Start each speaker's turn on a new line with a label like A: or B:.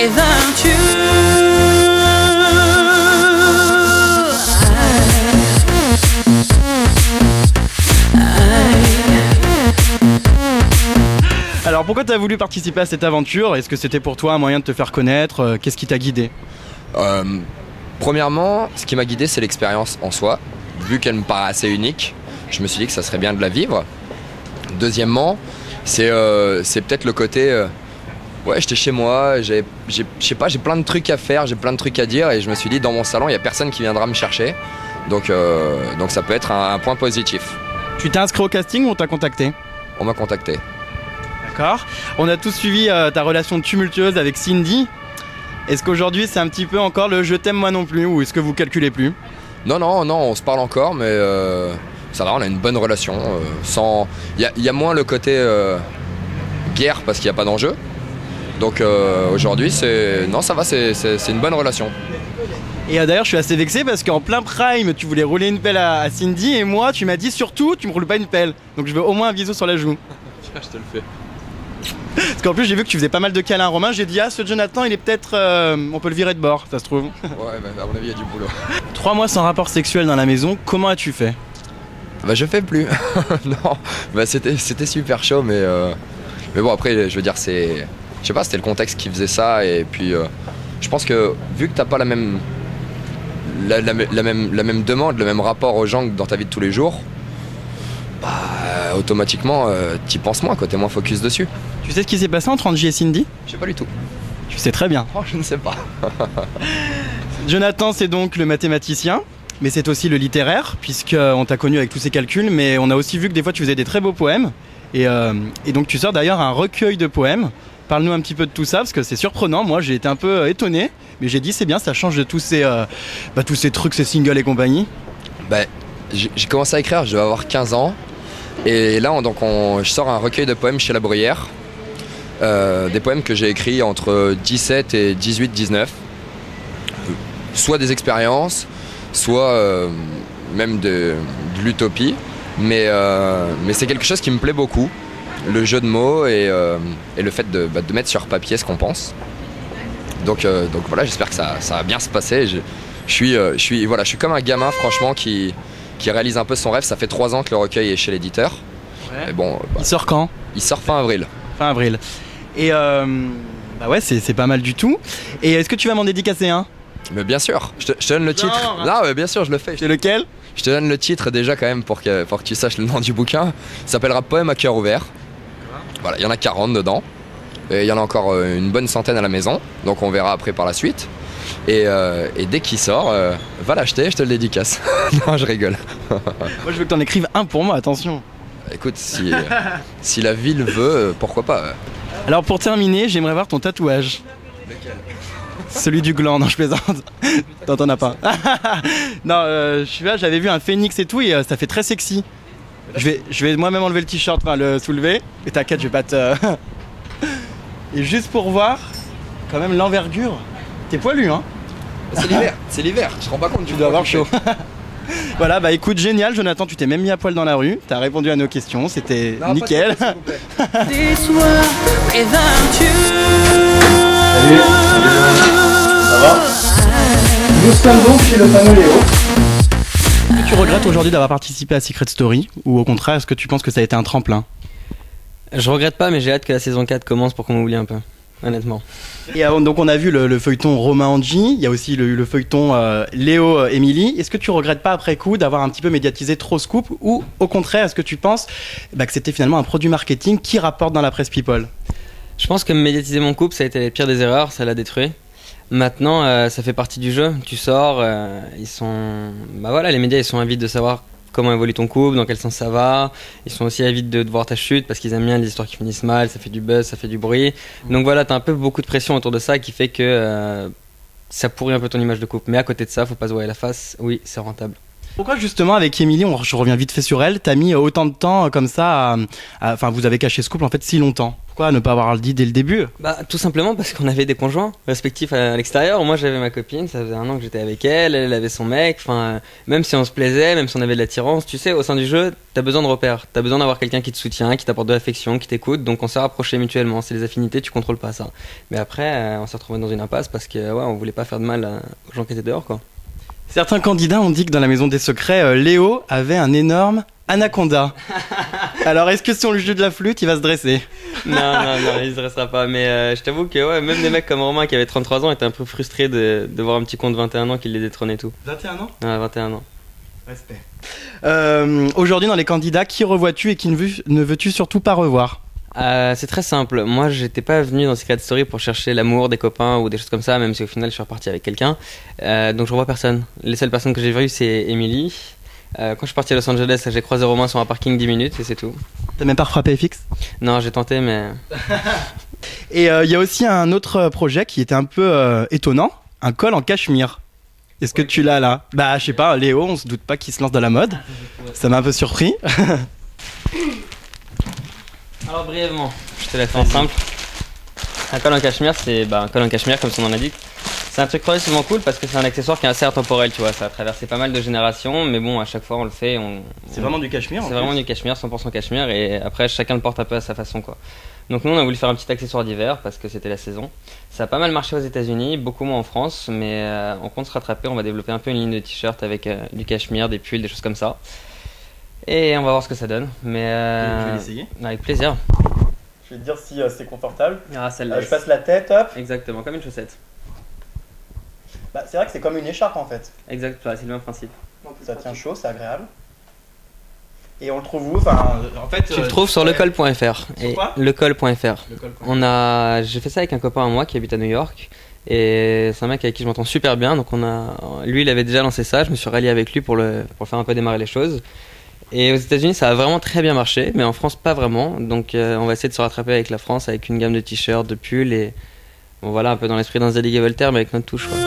A: without you.
B: Alors pourquoi tu as voulu participer à cette aventure? Est-ce que c'était pour toi un moyen de te faire connaître? Qu'est-ce qui t'a guidé?
C: Premièrement, ce qui m'a guidé, c'est l'expérience en soi. Vu qu'elle me paraît assez unique, je me suis dit que ça serait bien de la vivre. Deuxièmement, c'est peut-être le côté... ouais, j'étais chez moi, je sais pas, j'ai plein de trucs à faire, j'ai plein de trucs à dire, et je me suis dit, dans mon salon, il n'y a personne qui viendra me chercher. Donc ça peut être un point positif.
B: Tu t'es inscrit au casting ou on t'a contacté?
C: On m'a contacté.
B: D'accord. On a tous suivi ta relation tumultueuse avec Cindy. Est-ce qu'aujourd'hui c'est un petit peu encore le je t'aime moi non plus, ou est-ce que vous calculez plus?
C: Non, on se parle encore, mais ça va, on a une bonne relation. Il y a moins le côté guerre parce qu'il n'y a pas d'enjeu. Donc aujourd'hui, ça va, c'est une bonne relation.
B: Et d'ailleurs, je suis assez vexé parce qu'en plein prime, tu voulais rouler une pelle à Cindy, et moi, tu m'as dit surtout, tu me roules pas une pelle. Donc je veux au moins un bisou sur la joue.
C: Tiens, je te le fais.
B: Parce qu'en plus, j'ai vu que tu faisais pas mal de câlins à Romain. J'ai dit, ah, ce Jonathan, il est peut-être. On peut le virer de bord, ça se trouve.
C: Ouais, bah, à mon avis, il y a du boulot.
B: 3 mois sans rapport sexuel dans la maison, comment as-tu fait?
C: Bah, je fais plus. Non, bah, c'était super chaud, mais bon, après, je veux dire, je sais pas, c'était le contexte qui faisait ça, et puis je pense que vu que t'as pas la même demande, le même rapport aux gens que dans ta vie de tous les jours, bah, automatiquement, t'y penses moins, quoi, t'es moins focus dessus.
B: Tu sais ce qui s'est passé entre Angie et Cindy?
C: Je sais pas du tout.
B: Tu sais très bien.
C: Oh, je ne sais pas.
B: Jonathan, c'est donc le mathématicien, mais c'est aussi le littéraire, puisqu'on t'a connu avec tous ces calculs, mais on a aussi vu que des fois tu faisais des très beaux poèmes, et donc tu sors d'ailleurs un recueil de poèmes. Parle-nous un petit peu de tout ça, parce que c'est surprenant. Moi, j'ai été un peu étonné, mais j'ai dit c'est bien, ça change de tous ces trucs, ces singles et compagnie.
C: Bah, j'ai commencé à écrire, je devais avoir 15 ans, et là, je sors un recueil de poèmes chez La Bruyère. Des poèmes que j'ai écrits entre 17 et 18-19. Soit des expériences, soit même de l'utopie. Mais c'est quelque chose qui me plaît beaucoup. Le jeu de mots et le fait de mettre sur papier ce qu'on pense. Donc voilà, j'espère que ça va bien se passer. Je suis comme un gamin, franchement, qui réalise un peu son rêve. Ça fait 3 ans que le recueil est chez l'éditeur.
B: Ouais.
C: Et bon,
B: Il sort quand?
C: Il sort fin avril.
B: Fin avril. Et bah ouais, c'est pas mal du tout. Et est-ce que tu vas m'en dédicacer un?
C: Mais bien sûr, je te donne le titre.
B: Genre,
C: Non, mais bien sûr, je le fais.
B: C'est lequel?
C: Je te donne le titre déjà quand même pour que tu saches le nom du bouquin. Il s'appellera Poème à cœur ouvert. Voilà, il y en a 40 dedans. Et il y en a encore une bonne centaine à la maison. Donc on verra après par la suite. Et dès qu'il sort, va l'acheter, je te le dédicace. Non, je rigole.
B: Moi, je veux que t'en écrives un pour moi, attention.
C: Écoute, si la ville veut, pourquoi pas.
B: Alors pour terminer, j'aimerais voir ton tatouage.
C: Lequel?
B: Celui du gland, non je plaisante. T'en as pas. Non, je suis là, j'avais vu un phénix et tout, et ça fait très sexy. Je vais moi-même enlever le t-shirt, enfin le soulever. Et t'inquiète, je vais pas te... Et juste pour voir, quand même l'envergure. T'es poilu, hein?
C: C'est l'hiver, je te rends pas compte.
B: Tu dois avoir chaud. Voilà, bah écoute, génial Jonathan, tu t'es même mis à poil dans la rue. T'as répondu à nos questions, c'était nickel.
A: This world without you.
D: Salut, ça va? Nous sommes donc chez le fameux Léo.
B: Est-ce que tu regrettes aujourd'hui d'avoir participé à Secret Story, ou au contraire, est-ce que tu penses que ça a été un tremplin?
E: Je regrette pas, mais j'ai hâte que la saison 4 commence pour qu'on m'oublie un peu, honnêtement.
B: Et donc on a vu le feuilleton Romain-Angie, il y a aussi le feuilleton Léo-Émilie. Est-ce que tu regrettes pas après coup d'avoir un petit peu médiatisé trop Scoop, ou au contraire, est-ce que tu penses que c'était finalement un produit marketing qui rapporte dans la presse people?
E: Je pense que médiatiser mon couple, ça a été la pire des erreurs, ça l'a détruit. Maintenant, ça fait partie du jeu. Tu sors, les médias ils sont avides de savoir comment évolue ton couple, dans quel sens ça va. Ils sont aussi avides de voir ta chute parce qu'ils aiment bien les histoires qui finissent mal, ça fait du buzz, ça fait du bruit. Donc voilà, t'as un peu beaucoup de pression autour de ça qui fait que ça pourrit un peu ton image de couple. Mais à côté de ça, faut pas se voiler la face. Oui, c'est rentable.
B: Pourquoi justement avec Émilie, je reviens vite fait sur elle, t'as mis autant de temps comme ça enfin vous avez caché ce couple en fait si longtemps? Pourquoi ne pas avoir dit dès le début?
E: Bah tout simplement parce qu'on avait des conjoints respectifs à l'extérieur. Moi j'avais ma copine, ça faisait 1 an que j'étais avec elle, elle avait son mec, enfin même si on se plaisait, même si on avait de l'attirance, tu sais, au sein du jeu, t'as besoin de repères, t'as besoin d'avoir quelqu'un qui te soutient, qui t'apporte de l'affection, qui t'écoute, donc on s'est rapprochés mutuellement, c'est les affinités, tu contrôles pas ça. Mais après on s'est retrouvés dans une impasse parce que ouais, on voulait pas faire de mal aux gens qui étaient dehors quoi.
B: Certains candidats ont dit que dans la maison des secrets, Léo avait un énorme anaconda. Alors est-ce que si on lui joue de la flûte, il va se dresser?
E: Non, il se dressera pas. Mais je t'avoue que ouais, même des mecs comme Romain qui avait 33 ans étaient un peu frustrés de voir un petit con de 21 ans qui les détrônait tout.
B: 21 ans?
E: Ouais, 21 ans.
B: Respect. Aujourd'hui dans les candidats, qui revois-tu et qui ne veux-tu surtout pas revoir?
E: C'est très simple. Moi, j'étais pas venu dans Secret Story pour chercher l'amour des copains ou des choses comme ça, même si au final je suis reparti avec quelqu'un. Donc je revois personne. Les seules personnes que j'ai vues, c'est Émilie. Quand je suis parti à Los Angeles, j'ai croisé Romain sur un parking 10 minutes et c'est tout.
B: T'as même pas refrappé FX?
E: Non, j'ai tenté, mais.
B: Et il y a aussi un autre projet qui était un peu étonnant, un col en cachemire. Est-ce que tu l'as là? Bah je sais pas, Léo, on se doute pas qu'il se lance dans la mode. Ça m'a un peu surpris.
E: Alors brièvement, je te la fais en simple. Un col en cachemire, c'est un col en cachemire comme son nom l'indique. C'est un truc relativement cool parce que c'est un accessoire qui est assez intemporel, tu vois. Ça a traversé pas mal de générations, mais bon, à chaque fois on le fait.
B: C'est vraiment du cachemire.
E: C'est vraiment du cachemire, 100% cachemire, et après chacun le porte un peu à sa façon, quoi. Donc nous on a voulu faire un petit accessoire d'hiver parce que c'était la saison. Ça a pas mal marché aux États-Unis, beaucoup moins en France, mais on compte se rattraper. On va développer un peu une ligne de t-shirts avec du cachemire, des pulls, des choses comme ça. Et on va voir ce que ça donne. Mais
B: Je vais l'essayer.
E: avec plaisir.
B: Je vais te dire si c'est confortable.
E: Ah, celle-là.
B: Je passe la tête, hop.
E: Exactement, comme une chaussette.
B: Bah, c'est vrai que c'est comme une écharpe en fait.
E: Exact, c'est le même principe.
B: Ça tient chaud, c'est agréable. Et on le trouve où? Enfin, en fait,
E: Tu le trouves sur lecol.fr.
B: Sur quoi?
E: Lecol.fr. J'ai fait ça avec un copain à moi qui habite à New York. Et c'est un mec avec qui je m'entends super bien. Donc lui, il avait déjà lancé ça. Je me suis rallié avec lui pour faire un peu démarrer les choses. Et aux États-Unis, ça a vraiment très bien marché, mais en France, pas vraiment. Donc, on va essayer de se rattraper avec la France, avec une gamme de t-shirts, de pulls et bon, voilà, un peu dans l'esprit d'un Zadig et Voltaire, mais avec notre touche, quoi.